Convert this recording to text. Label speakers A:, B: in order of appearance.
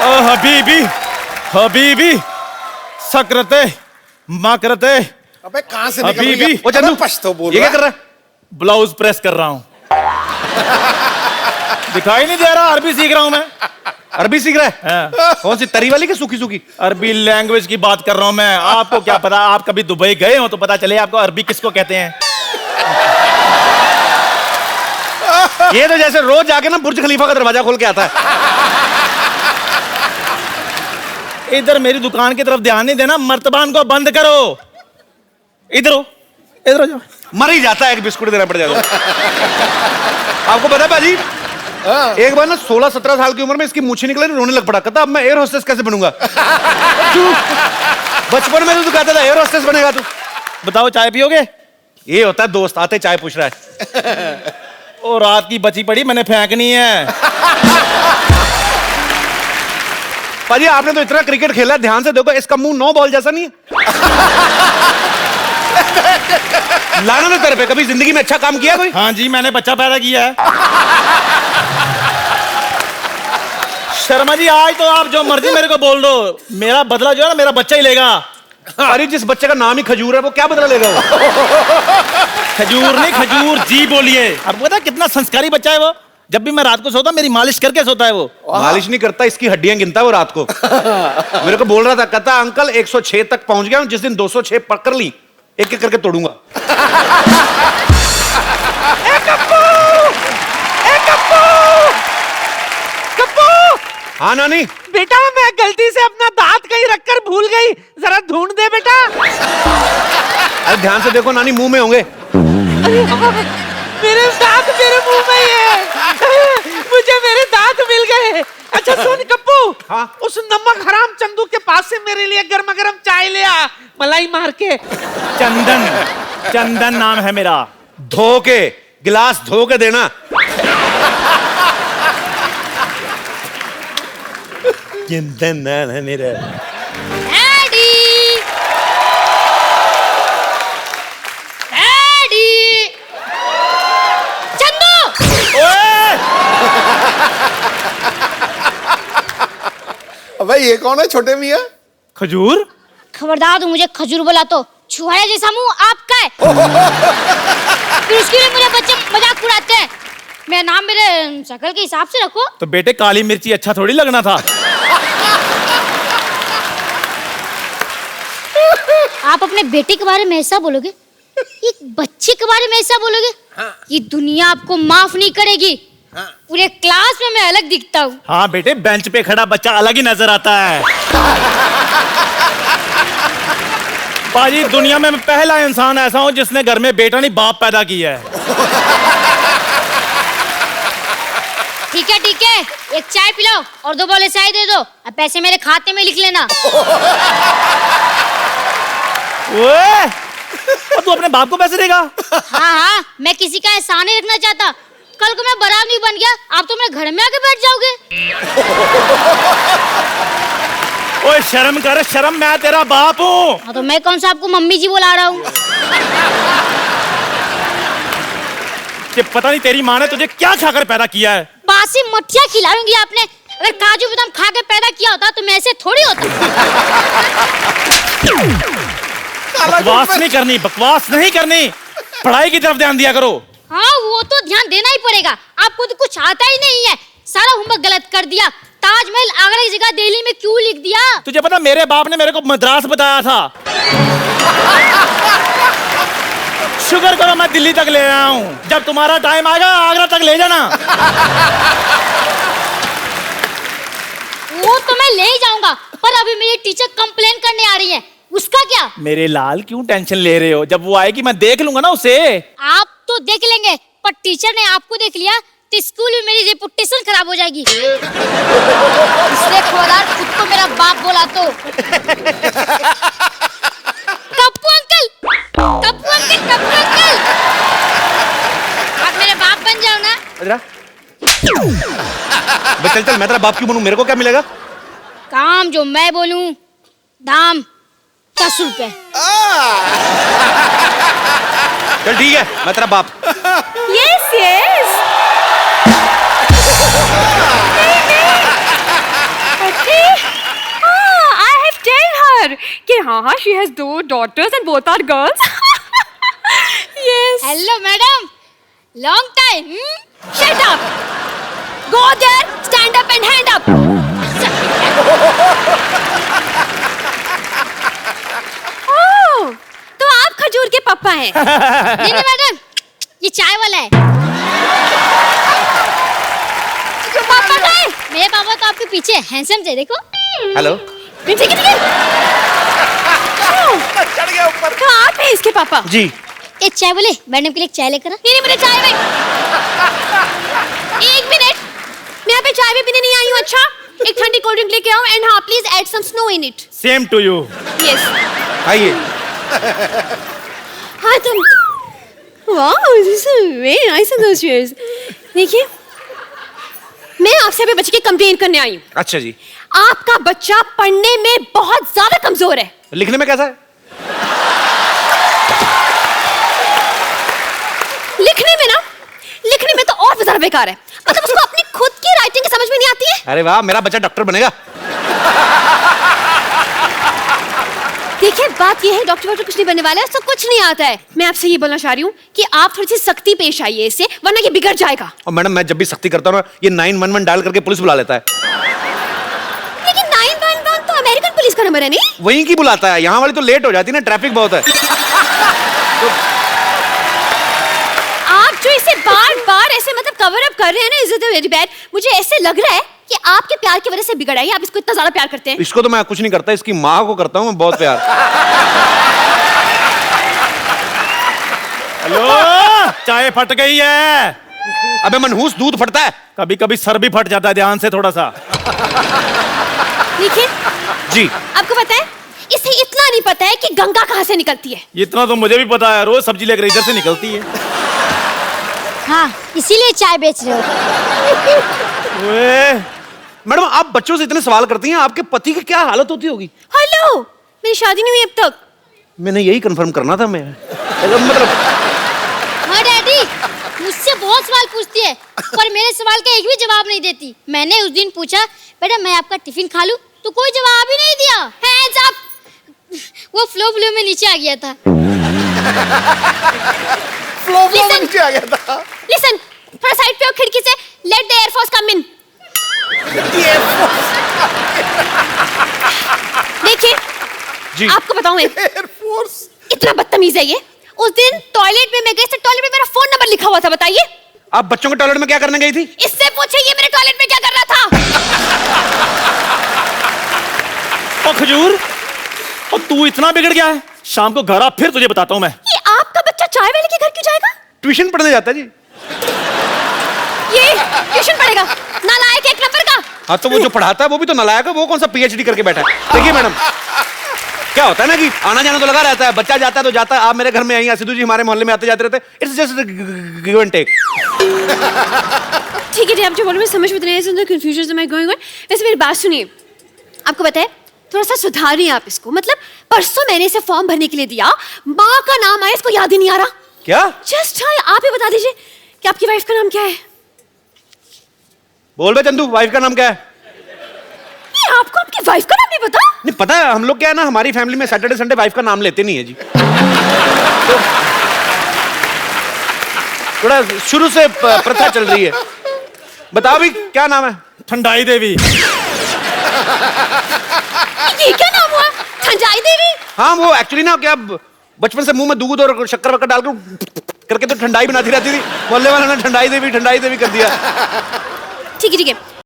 A: हबीबी हबीबी सकरते माकरते।
B: अबे कहां से निकल
A: हबीबी।
B: गया?
C: वो चंदू
B: पश्तो बोल
C: ये क्या
B: रहा
C: कर रहा है?
A: ब्लाउज प्रेस कर रहा हूं। दिखाई नहीं दे रहा? अरबी सीख रहा हूं मैं।
C: अरबी सीख रहा है?
A: हाँ।
C: कौन सी तरी वाली की सूखी सूखी?
A: अरबी लैंग्वेज की बात कर रहा हूं मैं। आपको क्या पता, आप कभी दुबई गए हो तो पता चले आपको अरबी किसको कहते हैं।
C: ये तो जैसे रोज जाके ना बुर्ज खलीफा का दरवाजा खोल के आता है।
A: इधर मेरी दुकान की तरफ ध्यान नहीं देना, मर्तबान को बंद करो। इधर हो, इधर हो जाओ।
C: मर ही जाता है, एक बिस्कुट देना पड़ जाता है। आपको पता है बाजी, एक बार ना 16-17 साल की उम्र में इसकी मूछें निकले, रोने लग पड़ा। कहता अब मैं एयर होस्टेस कैसे बनूंगा। बचपन में तो कहता था एयर होस्टेस बनेगा तू।
A: बताओ चाय पियोगे?
C: ये होता है दोस्त आते चाय पूछ रहा है।
A: ओ रात की बची पड़ी, मैंने फेंकनी है।
C: पाजी आपने तो इतना क्रिकेट खेला है, ध्यान से देखो इसका मुंह 9 बॉल जैसा नहीं है। लाना ना तेरे पे, कभी जिंदगी में अच्छा काम किया कोई?
A: हाँ जी, मैंने बच्चा पैदा किया है। शर्मा जी आज तो आप जो मर्जी मेरे को बोल दो, मेरा बदला जो है ना मेरा बच्चा ही लेगा।
C: अरे जिस बच्चे का नाम ही खजूर है वो क्या बदला लेगा वो?
A: खजूर नहीं, खजूर जी बोलिए। आपको पता है कितना संस्कारी बच्चा है वो? जब भी मैं रात को सोता मेरी मालिश करके सोता है वो।
C: मालिश नहीं करता, इसकी हड्डियां गिनता है वो रात को। मेरे को बोल रहा था, कहता अंकल 106 तक पहुंच गया हूं, जिस दिन 206 पकड़ ली एक एक करके तोड़ूंगा। हाँ नानी।
D: बेटा मैं गलती से अपना दांत कहीं रखकर भूल गई, जरा ढूंढ दे बेटा।
C: अरे ध्यान से देखो नानी, मुंह में होंगे।
D: अरे मेरे दांत मेरे मुंह में ही है। मुझे मेरे दांत मिल गए। अच्छा सुन कप्पू,
C: हाँ?
D: उस नमक हराम चंदू के पास से मेरे लिए गर्मा गर्म चाय ले आ, मलाई मार के।
A: चंदन, चंदन नाम है मेरा।
C: धो के गिलास धो के देना। चंदन नाम है मेरा।
E: Daddy, daddy, Chandu.
B: अबे ये कौन है छोटे मियाँ?
A: खजूर?
E: खबरदार तू मुझे खजूर बोला तो छुहारे जैसा मुंह आपका है। फिर उसके लिए मुझे बच्चे मजाक उड़ाते हैं। मेरा नाम मेरे शक्ल के हिसाब से रखो।
A: तो बेटे काली मिर्ची अच्छा थोड़ी लगना था।
E: आप अपने बेटे के बारे में ऐसा बोलोगे, एक बच्चे के बारे में ऐसा बोलोगे?
B: हाँ।
E: ये दुनिया आपको माफ नहीं करेगी।
B: हाँ।
E: पूरे क्लास में मैं अलग दिखता हूँ।
A: हाँ बेटे, बेंच पे खड़ा बच्चा अलग ही नजर आता है। बाजी दुनिया में मैं पहला इंसान ऐसा हूँ जिसने घर में बेटा नहीं बाप पैदा किया है।
E: ठीक है ठीक है, एक चाय पिलाओ और 2 बोले चाय दे दो। अब पैसे मेरे खाते में लिख लेना।
A: ओए, और तू अपने बाप को पैसे देगा?
E: हाँ हाँ, मैं किसी का एहसान नहीं रखना चाहता। कल को मैं बराबर नहीं बन गया, आप तो मेरे घर में आके बैठ जाओगे।
A: ओए शर्म कर, शर्म, मैं तेरा बाप हूँ।
E: हाँ तो मैं कौन सा आपको मम्मी जी बुला रहा हूँ?
A: कि पता नहीं तेरी माँ ने तुझे क्या खाकर पैदा किया है।
E: बासी मठिया खिलाऊंगी आपने। अगर काजू बादाम खा के पैदा किया होता तो मैं ऐसे थोड़ी होती।
A: बकवास नहीं करनी, बकवास नहीं करनी। पढ़ाई की तरफ ध्यान दिया करो।
E: हाँ वो तो ध्यान देना ही पड़ेगा। आपको तो कुछ आता ही नहीं है, सारा होमवर्क गलत कर दिया। ताजमहल आगरा की जगह दिल्ली में क्यों लिख दिया?
A: तुझे पता मेरे बाप ने मेरे को मद्रास बताया था। शुगर करो मैं दिल्ली तक ले आया हूँ। जब तुम्हारा टाइम आएगा आगरा तक ले जाना।
E: वो तो मैं ले ही जाऊंगा, पर अभी मेरी टीचर कंप्लेन करने आ रही है। उसका क्या?
A: मेरे लाल क्यों टेंशन ले रहे हो? जब वो आएगी मैं देख लूंगा ना उसे।
E: आप तो देख लेंगे, पर टीचर ने आपको देख लिया तो स्कूल में मेरी रेपुटेशन खराब हो जाएगी। इसलिए खबरदार, खुद को मेरा बाप बोला तो। Kappu uncle, Kappu uncle, Kappu uncle, आप मेरे बाप बन जाओ ना।
C: चल चल, मैं तेरा बाप क्यों बनूं? मेरे को क्या मिलेगा?
E: काम जो मैं बोलूं, दाम 10 रुपए।
C: चल ठीक है, मैं तेरा बाप।
E: Yes yes.
F: हाँ, she has 2 daughters and both are girls. Yes.
E: Hello madam, long time.
F: Shut up. Go there, stand up and hand up. Oh, तो आप खजूर के पापा हैं।
E: नहीं नहीं मैडम, ये चाय वाला है।
F: तो पापा गए।
E: मेरे पापा तो आपके पीछे हैंडसम थे, देखो।
C: हेलो
F: ठीक है।
B: चढ़ गया ऊपर।
F: कहाँ आप हैं इसके पापा?
C: जी।
E: एक चाय बोले, मैडम के लिए चाय लेकर आ।
F: नहीं मुझे चाय भाई। 1 मिनट, मैं यहाँ पे चाय भी पीने नहीं आई हूँ। अच्छा, एक ठंडी कोल्ड ड्रिंक लेके आओ एंड हाँ please add some snow in it.
A: Same to you.
F: Yes.
C: आइए।
F: हाँ तुम। Wow, this is very nice of those cheers. देखिए, मैं आपसे अभी बच्चे की कंप्लेन करने आई हूँ।
C: अच्छा जी।
F: आपका बच्चा पढ़ने में बहुत ज्यादा कमजोर है।
C: लिखने में कैसा है?
F: लिखने में तो और भी ज्यादा बेकार है। मतलब उसको अपनी खुद की राइटिंग समझ में नहीं आती है।
C: अरे वाह, मेरा बच्चा डॉक्टर बनेगा।
F: देखिए, बात ये है, डॉक्टर कुछ नहीं बनने वाला है, उसको कुछ नहीं आता है। मैं आपसे ये बोलना चाह रही हूँ कि आप थोड़ी सी सख्ती पेश आइए इससे, वरना ये बिगड़ जाएगा।
C: और मैडम, मैं जब भी सख्ती करता हूँ ना, ये 911 डायल करके पुलिस बुला लेता है।
F: लेकिन 911 तो अमेरिकन पुलिस का नंबर है नहीं?
C: वहीं की बुलाता है, यहाँ वाली तो लेट हो जाती है ना, ट्रैफिक बहुत है।
F: आप जो इसे बार-बार ऐसे मतलब कवर अप कर रहे हैं ना, इज इट वेरी बैड। मुझे ऐसे लग रहा है कि आपके प्यार की वजह से बिगड़ आई। आप इसको इतना ज्यादा प्यार करते हैं।
C: इसको तो मैं कुछ नहीं करता, इसकी माँ को करता हूँ मैं बहुत प्यार।
A: हेलो, चाय फट गई है।
C: अबे मनहूस, दूध फटता है।
A: कभी कभी सर भी फट जाता है, ध्यान से थोड़ा सा।
F: देखिए
C: जी।
F: आपको पता है, इसे इतना नहीं पता है कि गंगा कहाँ से निकलती है।
A: इतना तो मुझे भी पता है, रोज सब्जी लेकर इधर से निकलती है।
E: हाँ, इसीलिए चाय बेच रहे हो।
A: ओए,
C: मैडम, आप बच्चों से इतने सवाल करती हैं, आपके पति की क्या हालत होती होगी?
F: हेलो, मेरी शादी नहीं हुई अब तक।
C: मैंने यही कंफर्म करना था मैं। मतलब
E: हाँ डैडी, मुझसे बहुत सवाल पूछती है, पर मेरे सवाल का एक भी जवाब नहीं देती। मैंने उस दिन पूछा, बेटा मैं आपका टिफिन खा लूं, तो कोई जवाब ही नहीं दिया। Hands up. वो फ्लो में नीचे आ गया था।
B: फ्लो में नीचे आ गया था।
F: लिसन, थोड़ा साइड पे हो खिड़की से। लेट द एयर फोर्स कम इन। देखिए
C: जी।
F: आपको बताऊं मैं,
B: एयरफोर्स।
F: इतना बदतमीज है ये। उस दिन टॉयलेट में मैं गई, टॉयलेट में मेरा फोन नंबर लिखा हुआ था। बताइए,
C: आप बच्चों के टॉयलेट में क्या करने गई थी?
F: इससे पूछे ये मेरे टॉयलेट में क्या कर रहा था।
A: ओ खजूर, और तू इतना बिगड़ गया है। शाम को घर आ, फिर तुझे बताता हूँ मैं।
F: ये आपका बच्चा चाय वाले के घर क्यों जाएगा?
C: ट्यूशन पढ़ने जाता है जी।
F: ये ट्यूशन पढ़ेगा, नालायक एक नंबर का।
C: हाँ, तो वो जो पढ़ाता है वो भी तो नालायक है। वो कौन सा PhD करके बैठा है? देखिए मैडम, क्या होता है ना कि आना जाना तो लगा रहता है, बच्चा जाता है तो जाता है। आप मेरे घर में आई, सिद्धू जी हमारे मोहल्ले में आते जाते रहते हैं। It's just give and take.
F: ठीक है, आप जो बोल रहे हैं समझ में नहीं आ रहा है, कंफ्यूजन में गोइंग ऑन। वैसे मेरी बात सुनिए, आपको पता है, थोड़ा सा सुधारिए आप इसको। मतलब परसों मैंने इसे फॉर्म भरने के लिए दिया, माँ का नाम आया, इसको याद ही नहीं आ रहा।
C: क्या?
F: जस्ट आप ही बता दीजिए कि आपकी वाइफ का नाम क्या है?
C: बोल बे चंदू, वाइफ का नाम क्या है?
F: ये आपको आपकी वाइफ का नाम नहीं पता?
C: नहीं पता है, हम लोग क्या है ना, हमारी फैमिली में सैटरडे संडे वाइफ का नाम लेते नहीं है जी। तो थोड़ा शुरू से प्रथा चल रही है। बताओ भी क्या नाम है?
A: ठंडाई देवी।
F: ये क्या नाम हुआ? ठंडाई देवी?
C: हाँ, वो एक्चुअली ना क्या बचपन से मुंह में दूध और शक्कर वक्कर डाल करके तो ठंडाई बनाती रहती थी। मोहल्ले वालों ने ठंडाई देवी कर दिया।
F: ठीक है